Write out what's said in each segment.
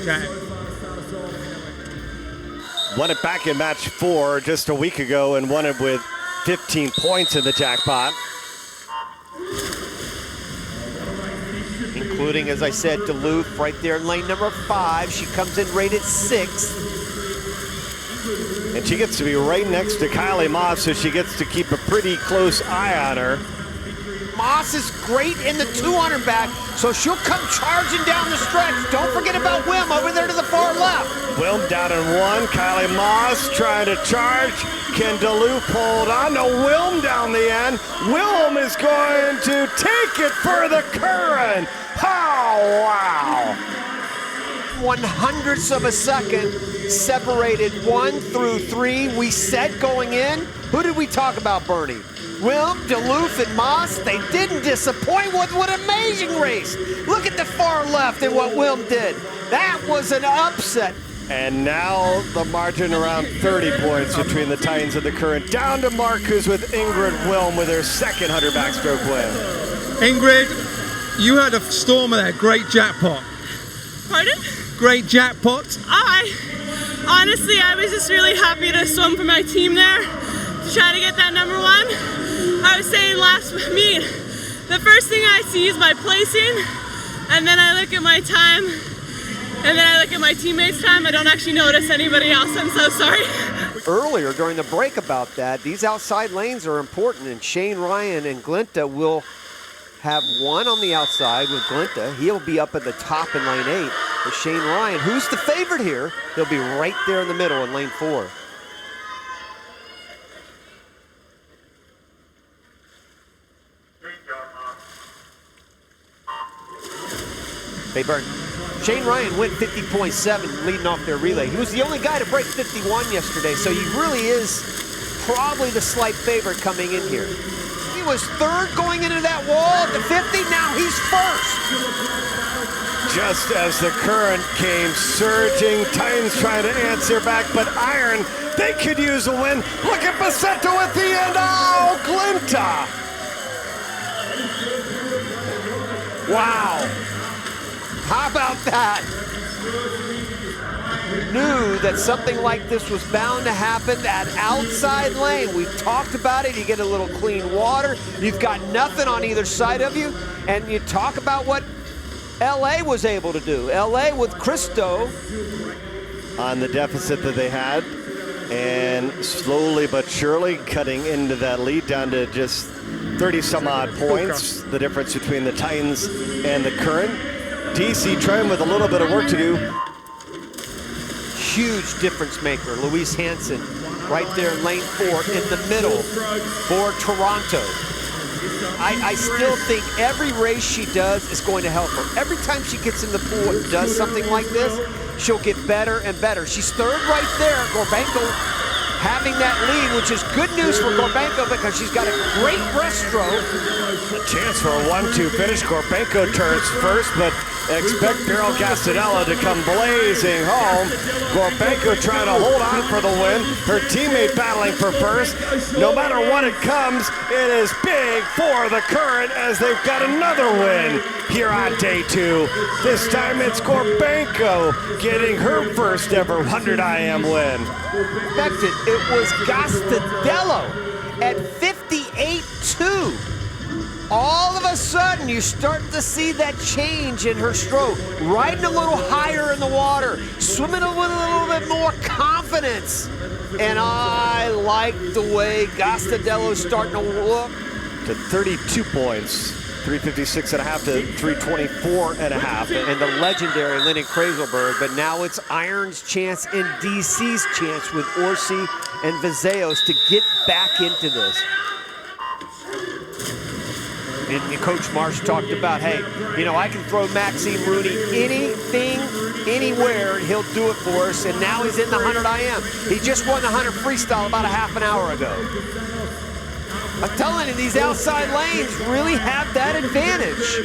Jack. Won it back in match 4 just a week ago and won it with 15 points in the jackpot. Including, as I said, Duluth right there in lane number 5. She comes in rated 6th. And she gets to be right next to Kylie Moss, so she gets to keep a pretty close eye on her. Moss is great in the 200 back, so she'll come charging down the stretch. Don't forget about Wilm over there to the far left. Wilm down in 1. Kylie Moss trying to charge. Can Duluth hold on? No, Wilm down the end. Wilm is going to take it for the current. Oh, wow. 1/100ths of a second separated 1 through 3. We said going in, who did we talk about, Bernie? Wilm, Duluth, and Moss. They didn't disappoint. What an amazing race. Look at the far left and what Wilm did. That was an upset. And now the margin around 30 points between the Titans and the current. Down to Marcus with Ingrid Wilm with her second 100 backstroke win. Ingrid, you had a storm of that great jackpot. Pardon? Great jackpot. Honestly, I was just really happy to swim for my team there, to try to get that number 1. I was saying last meet, the first thing I see is my placing, and then I look at my time, and then I look at my teammates' time. I don't actually notice anybody else. I'm so sorry. Earlier during the break about that, these outside lanes are important, and Shane Ryan and Glinta will have one on the outside with Glinta. He'll be up at the top in lane 8. But Shane Ryan, who's the favorite here, he'll be right there in the middle in lane 4. Hey, Burn. Shane Ryan went 50.7 leading off their relay. He was the only guy to break 51 yesterday, so he really is probably the slight favorite coming in here. He was 3rd going into that wall at the 50, now he's 1st. Just as the current came surging, Titans trying to answer back, but Iron, they could use a win. Look at Basetto at the end. Oh, Glinta. Wow. How about that? Knew that something like this was bound to happen. That outside lane, we talked about it. You get a little clean water. You've got nothing on either side of you. And you talk about what LA was able to do. LA with Cristo on the deficit that they had, and slowly but surely cutting into that lead down to just 30 some odd points, the difference between the Titans and the current. DC trying with a little bit of work to do. Huge difference maker, Louise Hansson, right there in lane 4 in the middle for Toronto. I still think every race she does is going to help her. Every time she gets in the pool and does something like this, she'll get better and better. She's 3rd right there. Gorbenko having that lead, which is good news for Gorbenko because she's got a great breaststroke. A chance for a 1-2 finish. Gorbenko turns first, but expect Beryl Castadella to come blazing home. Gorbenko trying to hold on for the win. Her teammate battling for first. No matter what it comes, it is big for the current as they've got another win here on day 2. This time it's Gorbenko getting her first ever 100 IM win. It was Castadello at 58.2. All of a sudden, you start to see that change in her stroke. Riding a little higher in the water, swimming with a little bit more confidence. And I like the way Castadello's starting to look. To 32 points, 356.5 to 324.5. And the legendary Lennon Kraselberg, but now it's Iron's chance and DC's chance with Orsi and Vizayos to get back into this. And Coach Marsh talked about, hey, you know, I can throw Maxime Rooney anything, anywhere, and he'll do it for us. And now he's in the 100 IM. He just won the 100 freestyle about a half an hour ago. I'm telling you, these outside lanes really have that advantage.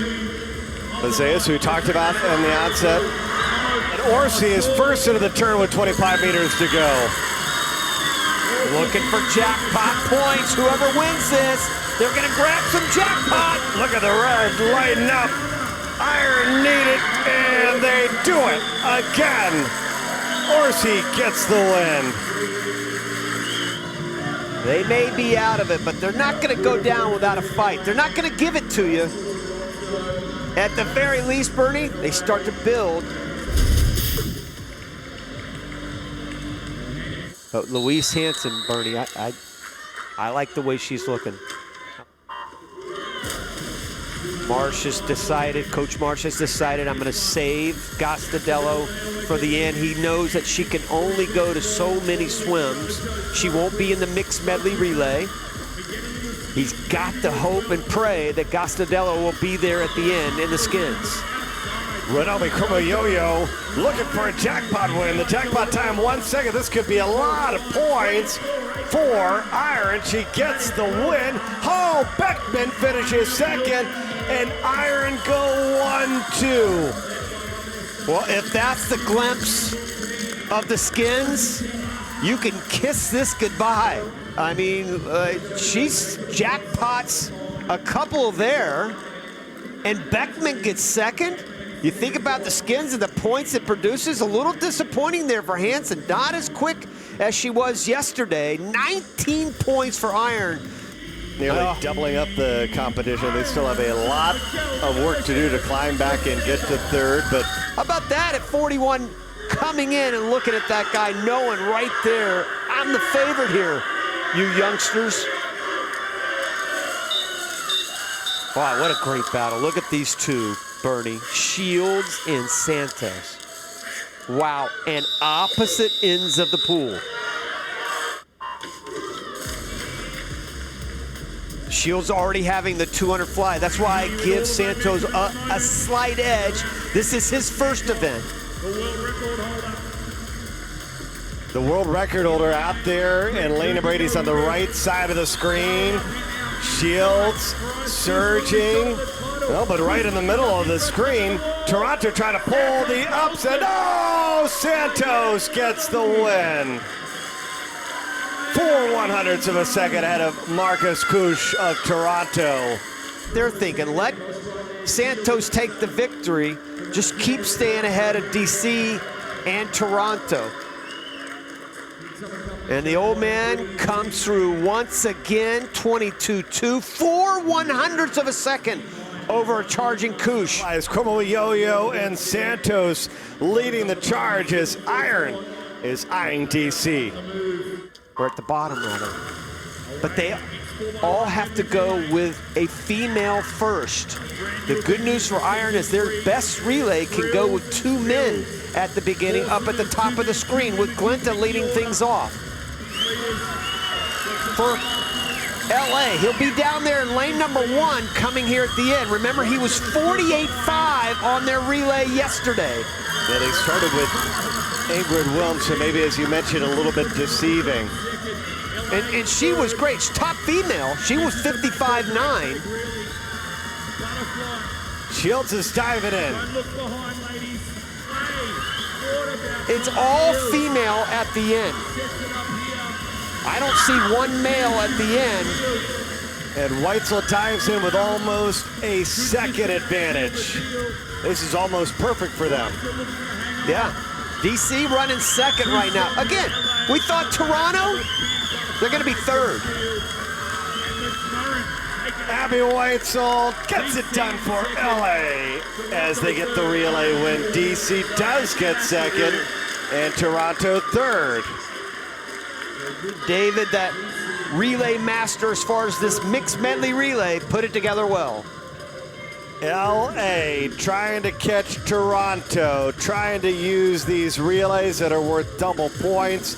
Vizayos, who we talked about on the outset. And Orsi is first into the turn with 25 meters to go. Looking for jackpot points. Whoever wins this, they're going to grab some jackpot. Look at the red lighting up. Iron needed, and they do it again. Orsi gets the win. They may be out of it, but they're not going to go down without a fight. They're not going to give it to you. At the very least, Bernie, they start to build. But Louise Hansson, Bernie, I like the way she's looking. Marsh has decided, Coach Marsh has decided, I'm going to save Gastadello for the end. He knows that she can only go to so many swims. She won't be in the mixed medley relay. He's got to hope and pray that Gastadello will be there at the end in the skins. Ranomi Kromowidjojo looking for a jackpot win. The jackpot time 1 second. This could be a lot of points for Iron. She gets the win. Oh, Beckman finishes second, and Iron go 1-2. Well, if that's the glimpse of the skins, you can kiss this goodbye. I mean, she's jackpots a couple there, and Beckman gets second. You think about the skins and the points it produces, a little disappointing there for Hansson. Not as quick as she was yesterday. 19 points for Iron. Nearly doubling up the competition. They still have a lot of work to do to climb back and get to third, but how about that at 41, coming in and looking at that guy, knowing right there, I'm the favorite here, you youngsters. Wow, what a great battle. Look at these two, Bernie. Shields and Santos. Wow, and opposite ends of the pool. Shields already having the 200 fly. That's why I give Santos a slight edge. This is his first event. the world record holder out there, and Lena Brady's on the right side of the screen. Shields surging. Well, but right in the middle of the screen, Toronto trying to pull the upset. Oh, Santos gets the win. 4/100ths of a second ahead of Marcus Kusch of Toronto. They're thinking, let Santos take the victory. Just keep staying ahead of DC and Toronto. And the old man comes through once again, 22-2, 4/100ths of a second over a charging Kusch. As Kromowidjojo and Santos leading the charge as Iron is eyeing DC. We're at the bottom, rather. But they all have to go with a female first. The good news for Iron is their best relay can go with 2 men at the beginning, up at the top of the screen, with Glinta leading things off. For LA, he'll be down there in lane number 1 coming here at the end. Remember, he was 48.5 on their relay yesterday. Yeah, they started with Ingrid Wilm, so maybe, as you mentioned, a little bit deceiving. And she was great. She's top female. She was 55.9. Shields is diving in. It's all female at the end. I don't see one male at the end. And Weitzel dives in with almost a second advantage. This is almost perfect for them. Yeah, DC running second right now. Again, we thought Toronto, they're going to be third. Abby Weitzel gets it done for LA as they get the relay win. DC does get second and Toronto third. David, that relay master as far as this mixed medley relay, put it together well. LA trying to catch Toronto, trying to use these relays that are worth double points.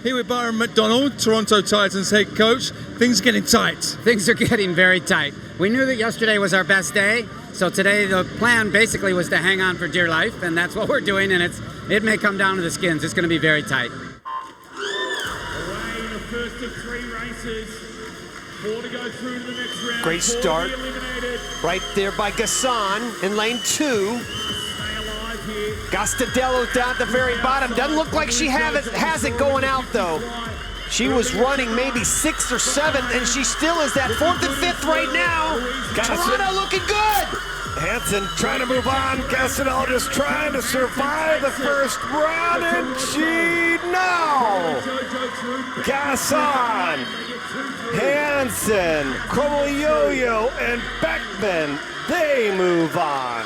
Here with Byron McDonald, Toronto Titans head coach. Things are getting tight. Things are getting very tight. We knew that yesterday was our best day, so today the plan basically was to hang on for dear life, and that's what we're doing, and it may come down to the skins. It's going to be very tight. Away in the first of 3 races. 4 to go through to the next round. Great start. Right there by Gasson in lane 2. Gastadello's down at the very bottom. Doesn't look like she has it going out, though. She was running maybe 6th or 7th, and she still is that 4th and 5th right now. Toronto looking good. Hansson trying to move on. Gastineau just trying to survive the first round, and no! Gasson, Hansson, Kromowidjojo, and Beckman, they move on.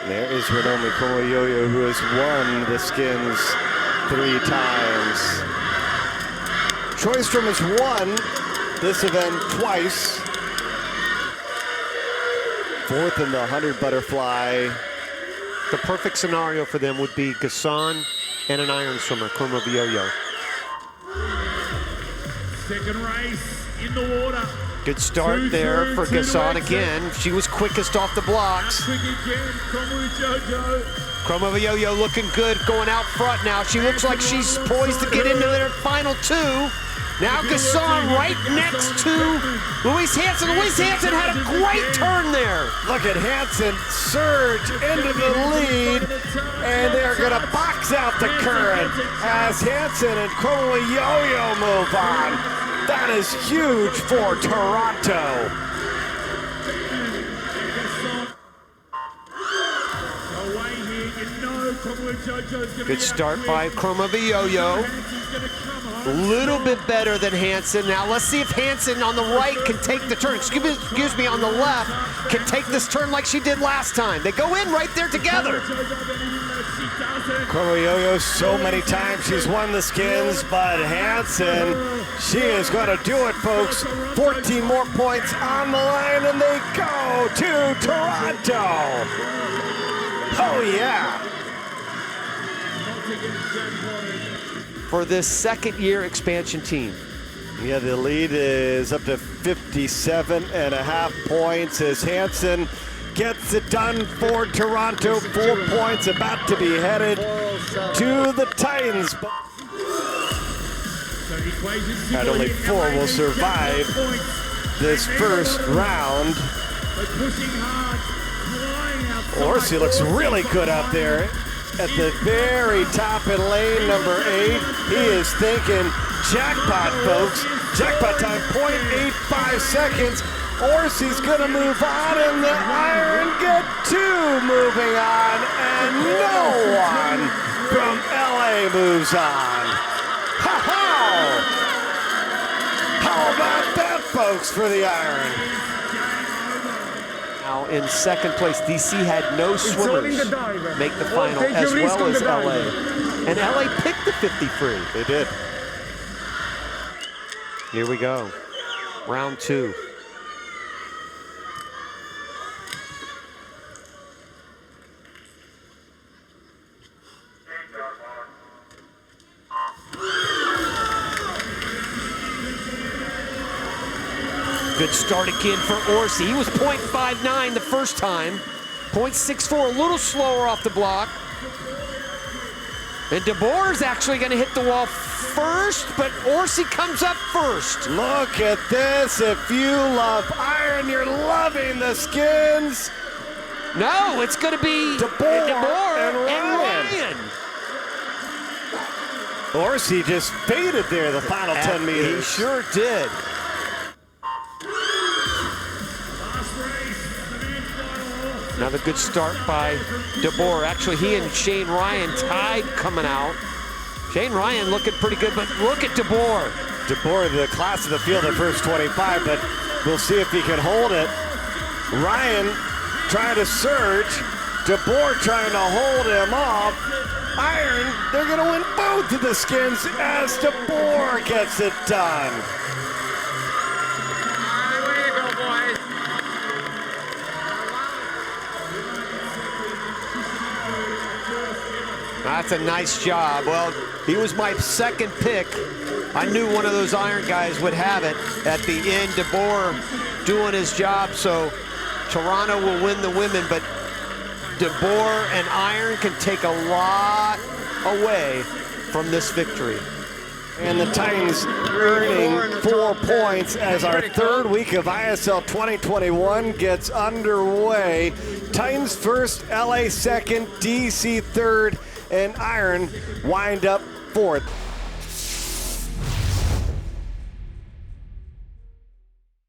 There is Ranomi Kromowidjojo, who has won the skins 3 times. Troystrom has won this event twice. 4th in the 100 butterfly. The perfect scenario for them would be Gasson and an iron swimmer, Kromowidjojo. Second race in the water. Good start there for Gasson again. She was quickest off the blocks. Quick again, Kromowidjojo. Kromowidjojo looking good going out front now. She looks like she's poised to get into their final 2. Now Gasson right next to Louise Hansson. Louise Hansson had a great turn there. Look at Hansson surge into the lead, and they're going to box out the current as Hansson and Kromowidjojo move on. That is huge for Toronto. Good start by Kromowidjojo. A little bit better than Hansson. Now let's see if Hansson on the right can take the turn. Excuse me, on the left can take this turn like she did last time. They go in right there together. Kromowidjojo, so many times she's won the skins, but Hansson, she is going to do it, folks. 14 more points on the line, and they go to Toronto. Oh, yeah. For this second-year expansion team. Yeah, the lead is up to 57.5 points as Hansson gets it done for Toronto. 4 points, about to be headed to the Titans. And only 4 will survive this first round. Orsi looks really good out there. At the very top in lane number 8, he is thinking jackpot, folks. Jackpot time, 0.85 seconds. Orsi's gonna move on, and the iron get 2 moving on, and no one from LA moves on. Ha-ha! How about that, folks, for the iron? Now in second place, DC had no swimmers make the final, as well as LA. And LA picked the 50 free. They did. Here we go. Round 2. Good start again for Orsi. He was 0.59 the first time. 0.64, a little slower off the block. And De Boer is actually going to hit the wall first, but Orsi comes up first. Look at this. If you love iron, you're loving the skins. No, it's going to be De Boer and Ryan. Orsi just faded there the final 10 meters. He sure did. Another good start by De Boer. Actually, he and Shane Ryan tied coming out. Shane Ryan looking pretty good, but look at De Boer. De Boer, the class of the field at first 25, but we'll see if he can hold it. Ryan trying to surge. De Boer trying to hold him off. Iron, they're going to win both of the skins as De Boer gets it done. Way to go, boys. That's a nice job. Well, he was my second pick. I knew one of those iron guys would have it at the end. De Boer doing his job, so Toronto will win the women, but De Boer and iron can take a lot away from this victory. And the Titans earning 4 points as our third week of ISL 2021 gets underway. Titans first, LA second, DC third, and iron wind up fourth.